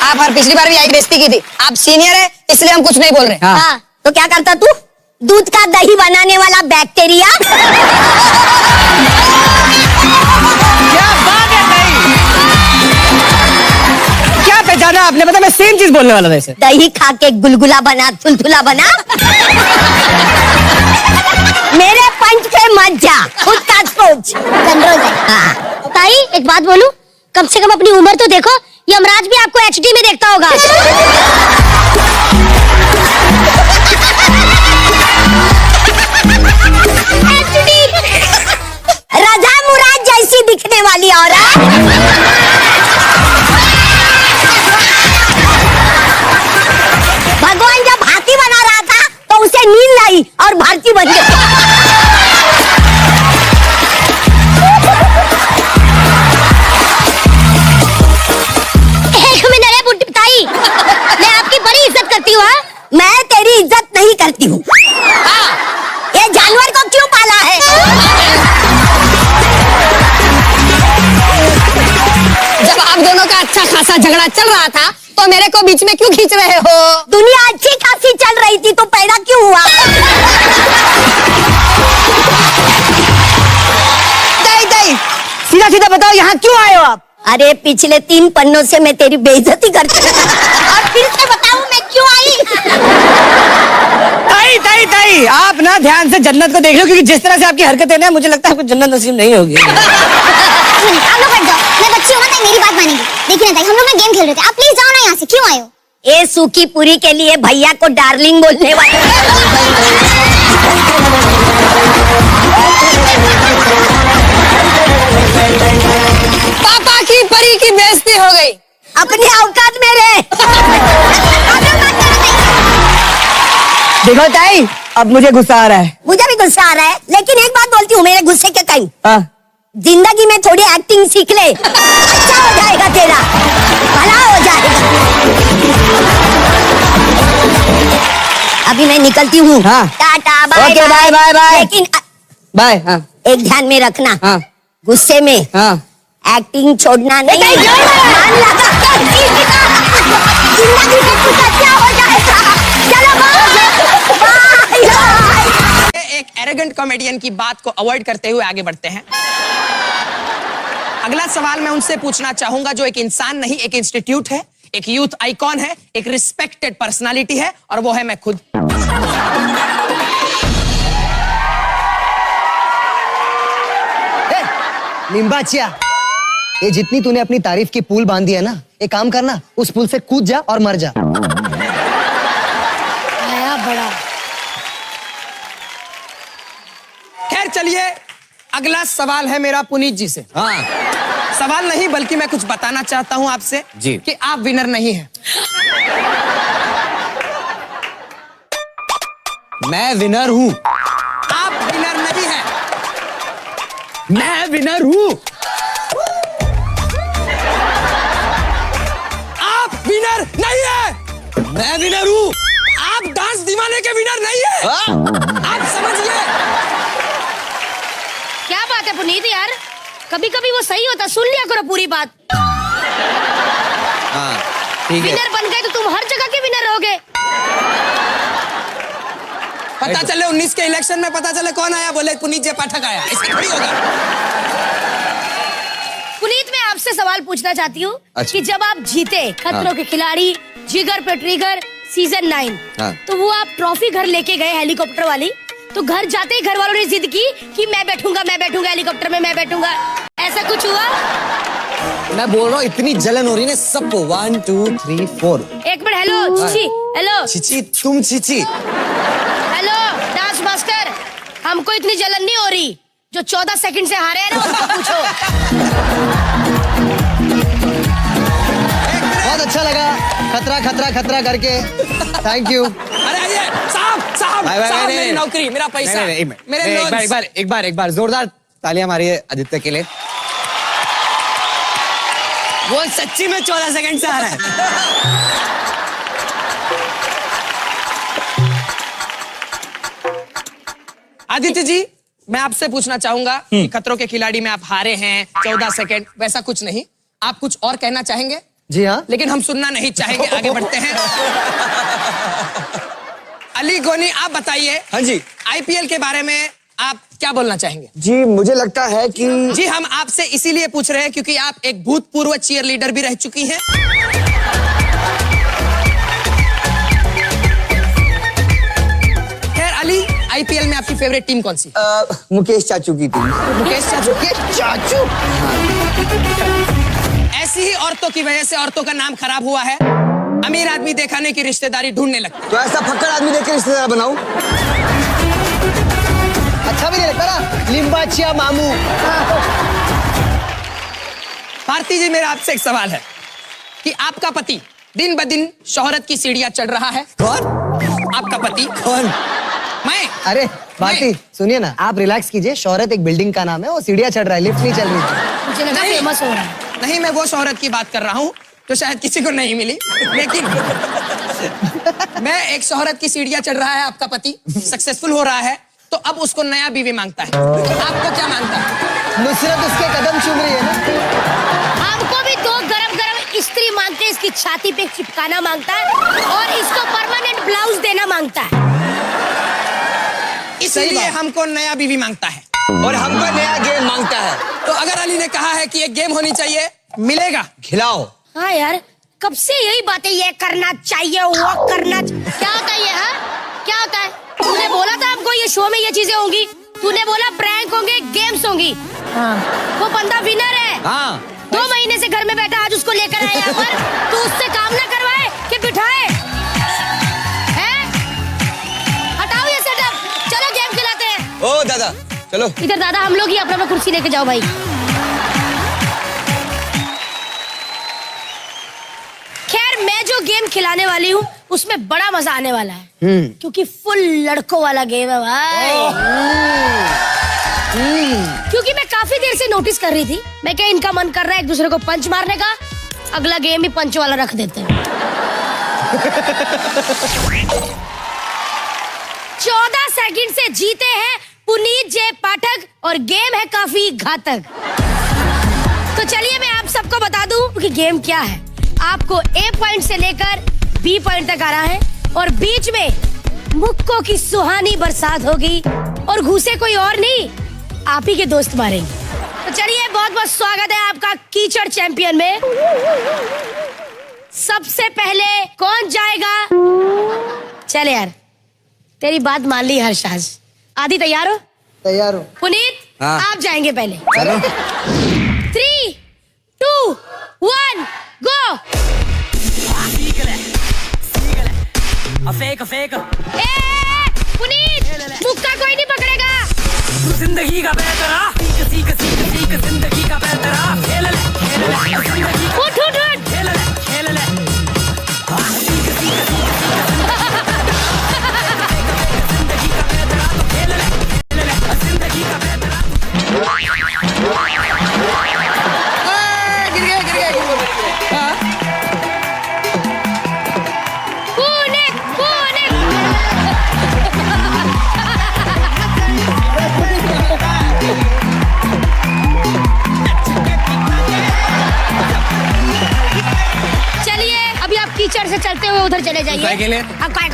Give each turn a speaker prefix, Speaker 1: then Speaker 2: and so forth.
Speaker 1: आप हर पिछली बार भी यही बेइज्जती की थी। आप सीनियर है इसलिए हम कुछ नहीं बोल रहे।
Speaker 2: हाँ। तो क्या करता तू? दूध का दही बनाने वाला बैक्टीरिया।
Speaker 3: क्या बात है भाई, क्या पहचाना आपने? पता मैं सेम चीज बोलने वाला था इसे।
Speaker 2: दही खा के गुलगुला बना, थुलथुला बना। मेरे पंच पे मत जा, खुद का सोच।
Speaker 4: कंट्रोल कर।
Speaker 2: हाँ।
Speaker 4: ताई एक बात बोलूं, कम से कम अपनी उम्र तो देखो। यमराज भी आपको एचडी में देखता होगा।
Speaker 2: राजा मुराद जैसी दिखने वाली औरत। भगवान जब हाथी बना रहा था तो उसे नींद लाई और भारती बन गई।
Speaker 4: एक मिनट है बुड्ढी ताई, मैं आपकी बड़ी इज्जत करती हूँ।
Speaker 2: मैं तेरी इज्जत नहीं करती हूँ। ये जानवर को क्यों पाला है?
Speaker 1: जब आप दोनों का अच्छा खासा झगड़ा चल रहा था तो मेरे को बीच में क्यों खींच रहे हो?
Speaker 2: दुनिया अच्छी खासी चल रही थी तो पैदा क्यों हुआ?
Speaker 3: सीधा सीधा बताओ, यहाँ क्यों आए हो आप?
Speaker 2: अरे पिछले 3 पन्नों से मैं तेरी बेइज्जती करती हूँ। और फिर से बताऊं मैं क्यों आई?
Speaker 3: ताई ताई ताई, आप ना ध्यान से जन्नत को देख लो, क्योंकि जिस तरह से आपकी हरकतें ना, मुझे लगता है आपको जन्नत नसीब नहीं होगी।
Speaker 4: आप लोग हट जाओ, मैं बच्ची हूँ ना, मेरी बात मानेंगे। देखिए ना ताई, हम लोग ना गेम खेल रहे थे, आप प्लीज जाओ ना यहाँ से। क्यों आए हो?
Speaker 2: ए सूखी पूरी के लिए भैया को डार्लिंग बोलने वाले।
Speaker 1: पापा की परी की बेइज्जती हो गई।
Speaker 2: अपनी औकात में रहे।
Speaker 3: देखो ताई, अब मुझे गुस्सा आ रहा है।
Speaker 2: मुझे भी गुस्सा आ रहा है, लेकिन एक बात बोलती हूँ मेरे गुस्से के कहीं।
Speaker 3: हाँ।
Speaker 2: जिंदगी में थोड़ी एक्टिंग सीख ले, अच्छा हो जाएगा तेरा, भला हो जाएगा। अभी मैं निकलती हूँ।
Speaker 3: हाँ।
Speaker 2: Ta ta bye
Speaker 3: okay, bye, bye, bye.
Speaker 2: लेकिन
Speaker 3: बाय। हाँ
Speaker 2: एक ध्यान में रखना,
Speaker 3: हाँ
Speaker 2: गुस्से में
Speaker 3: हाँ।
Speaker 2: एक्टिंग छोड़ना नहीं। मान लगा कर जिंदगी में कुछ अच्छा हो जाएगा। चलो बाय बाय।
Speaker 5: एक एरोगेंट कॉमेडियन की बात को अवॉइड करते हुए आगे बढ़ते हैं। अगला सवाल मैं उनसे पूछना चाहूंगा जो एक इंसान नहीं, एक इंस्टीट्यूट है, एक यूथ आइकॉन है, एक रिस्पेक्टेड पर्सनालिटी है, और वो है मैं खुद।
Speaker 6: लिम्बाचिया, ये जितनी तूने अपनी तारीफ की पुल बांधी है ना, एक काम करना, उस पुल से कूद जा और मर जा।
Speaker 4: आया बड़ा।
Speaker 5: खैर चलिए, अगला सवाल है मेरा पुनीत जी से।
Speaker 6: हाँ
Speaker 5: सवाल नहीं बल्कि मैं कुछ बताना चाहता हूं आपसे
Speaker 6: जी।
Speaker 5: कि आप विनर नहीं हैं।
Speaker 6: मैं विनर हूँ।
Speaker 5: आप विनर नहीं हैं।
Speaker 6: मैं विनर हूँ।
Speaker 5: आप विनर नहीं हैं।
Speaker 6: मैं विनर हूँ।
Speaker 5: आप डांस दीवाने के विनर नहीं हैं। आप समझिए।
Speaker 4: क्या बात है पुनीत यार, कभी कभी वो सही होता, सुन लिया करो पूरी बात।
Speaker 6: हाँ ठीक है।
Speaker 4: विनर बन गए तो तुम हर जगह के विनर रहोगे।
Speaker 5: पता चले 19 के इलेक्शन में पता चले कौन आया, बोले पुनीत जी पाठक आया, ऐसे थोड़ी होगा।
Speaker 4: पुनीत मैं आपसे सवाल पूछना चाहती हूँ
Speaker 6: अच्छा।
Speaker 4: कि जब आप जीते खतरों के खिलाड़ी, जिगर पे ट्रिगर सीजन 9,
Speaker 6: हाँ।
Speaker 4: तो वो आप ट्रॉफी घर लेके गए हेलीकॉप्टर वाली, तो घर जाते ही घर वालों ने जिद की कि मैं बैठूंगा हेलीकॉप्टर में, मैं बैठूंगा। ऐसा कुछ हुआ?
Speaker 6: मैं बोल रहा हूँ, इतनी जलन हो रही है सबको। 1 2 3 4।
Speaker 4: एक minute, hello Chichi, hello
Speaker 6: Chichi, तुम चिची।
Speaker 4: हेलो डांस मास्टर, हमको इतनी जलन नहीं हो रही, जो 14 सेकंड से हारे हैं ना उसको पूछो।
Speaker 6: बहुत अच्छा लगा, खतरा खतरा खतरा करके। Thank you.
Speaker 5: अरे आइए साहब, साहब, साहब, मेरी नौकरी, मेरा पैसा, मेरे लोन्स।
Speaker 6: एक बार जोरदार तालियां मारिए आदित्य के लिए।
Speaker 5: वो सच्ची में 14 सेकंड से आ रहा है। आदित्य जी, मैं आपसे पूछना चाहूंगा कि खतरों के खिलाड़ी में आप हारे हैं 14 सेकंड, वैसा कुछ नहीं, आप कुछ और कहना चाहेंगे?
Speaker 6: जी हाँ।
Speaker 5: लेकिन हम सुनना नहीं चाहेंगे, आगे बढ़ते हैं। अली गोनी, आप बताइए।
Speaker 3: हाँ जी।
Speaker 5: आईपीएल के बारे में आप क्या बोलना चाहेंगे?
Speaker 3: जी मुझे लगता है कि
Speaker 5: जी हम आपसे इसीलिए पूछ रहे हैं क्योंकि आप एक भूतपूर्व चीयर लीडर भी रह चुकी हैं। खैर अली, आईपीएल में आपकी फेवरेट टीम कौन सी?
Speaker 3: मुकेश चाचू की टीम।
Speaker 5: मुकेश चाचू।
Speaker 3: चाचू।
Speaker 5: ऐसी ही औरतों की वजह से औरतों का नाम खराब हुआ है। अमीर आदमी दिखाने की रिश्तेदारी ढूंढने लगता।
Speaker 3: तो ऐसा फक्कड़ आदमी देख के रिश्तेदार बनाऊं?
Speaker 6: अच्छा भी नहीं लगता ना, लिम्बाचिया मामू।
Speaker 5: भारती जी, मेरा आपसे एक सवाल है कि आपका पति दिन ब दिन शोहरत की सीढ़ियां चढ़ रहा है।
Speaker 6: कौन?
Speaker 5: आपका पति।
Speaker 6: कौन?
Speaker 5: मैं।
Speaker 6: अरे भारती सुनिए ना, आप रिलैक्स कीजिए। शोहरत एक बिल्डिंग का नाम है, वो सीढ़ियां चढ़ रहा है, लिफ्ट नहीं चल रही थी।
Speaker 4: मुझे लगा
Speaker 5: नहीं।
Speaker 4: फेमस हो रहा है।
Speaker 5: नहीं, मैं वो शोहरत की बात कर रहा हूँ जो शायद किसी को नहीं मिली, लेकिन मैं एक शोहरत की सीढ़ियां चढ़ रहा है, आपका पति सक्सेसफुल हो रहा है, तो अब उसको नया बीवी मांगता है। आपको क्या मांगता है?
Speaker 6: नुसरत उसके कदम चूम रही है ना।
Speaker 4: हमको भी 2 गरम-गरम इस्त्री मांगते हैं, इसकी छाती पे चिपकाना मांगता है और इसको परमानेंट ब्लाउज देना मांगता है।
Speaker 5: इसीलिए हमको नया बीवी मांगता है
Speaker 3: और हमको नया गेम मांगता है।
Speaker 5: तो अगर अली ने कहा है कि एक गेम होनी चाहिए, मिलेगा।
Speaker 3: खिलाओ।
Speaker 4: हाँ यार, कब से यही बातें, ये करना चाहिए, वो करना क्या होता है ये? हाँ, क्या होता है? तूने बोला था हमको ये शो में ये चीजें होंगी। तूने बोला प्रैंक होंगे, गेम्स होंगी। हाँ। वो बंदा विनर है।
Speaker 3: हाँ।
Speaker 4: 2 महीने से घर में बैठा, आज उसको लेकर आए यहाँ पर। तू उससे काम ना करवाए कि बिठाए? हैं? हटाओ ये सेटअप, चलो गेम खिलाते हैं।
Speaker 3: ओ दादा चलो।
Speaker 4: इधर दादा, हम लोग ही अपना कुर्सी लेके जाओ भाई। खैर, मैं जो गेम खिलाने वाली हूँ उसमें बड़ा मजा आने वाला है, क्योंकि फुल लड़कों वाला गेम है भाई। क्योंकि मैं काफी देर से नोटिस कर रही थी, मैं क्या इनका मन कर रहा है एक दूसरे को पंच मारने का, अगला गेम ही पंच वाला रख देते हैं। 14 सेकंड से जीते हैं पुनीत जे पाठक और गेम है काफी घातक। तो चलिए मैं आप सबको बता दूं कि गेम क्या है। आपको A पॉइंट से लेकर B पॉइंट तक आना है और बीच में मुक्कों की सुहानी बरसात होगी और घुसे कोई और नहीं, आप ही के दोस्त मारेंगे। तो चलिए, बहुत बहुत स्वागत है आपका कीचड़ चैंपियन में। सबसे पहले कौन जाएगा? चले यार, तेरी बात मान ली हर्षाज। आदि तैयार हो?
Speaker 6: तैयार हो।
Speaker 4: पुनीत,
Speaker 3: हाँ।
Speaker 4: आप जाएंगे पहले।
Speaker 6: चलो।
Speaker 4: 3, 2, 1, गो। पुनीत, मुक्का कोई नहीं पकड़ेगा।
Speaker 7: जिंदगी का बेहतरा सीख जिंदगी का बेहतरा खेल ले
Speaker 4: उठ उठ उठ।
Speaker 7: खेल ले
Speaker 4: पुनीत, पुनीत। चलिए, अभी आप कीचड़ से चलते हुए उधर चले जाइए।
Speaker 5: काय के लिए?
Speaker 4: अब काय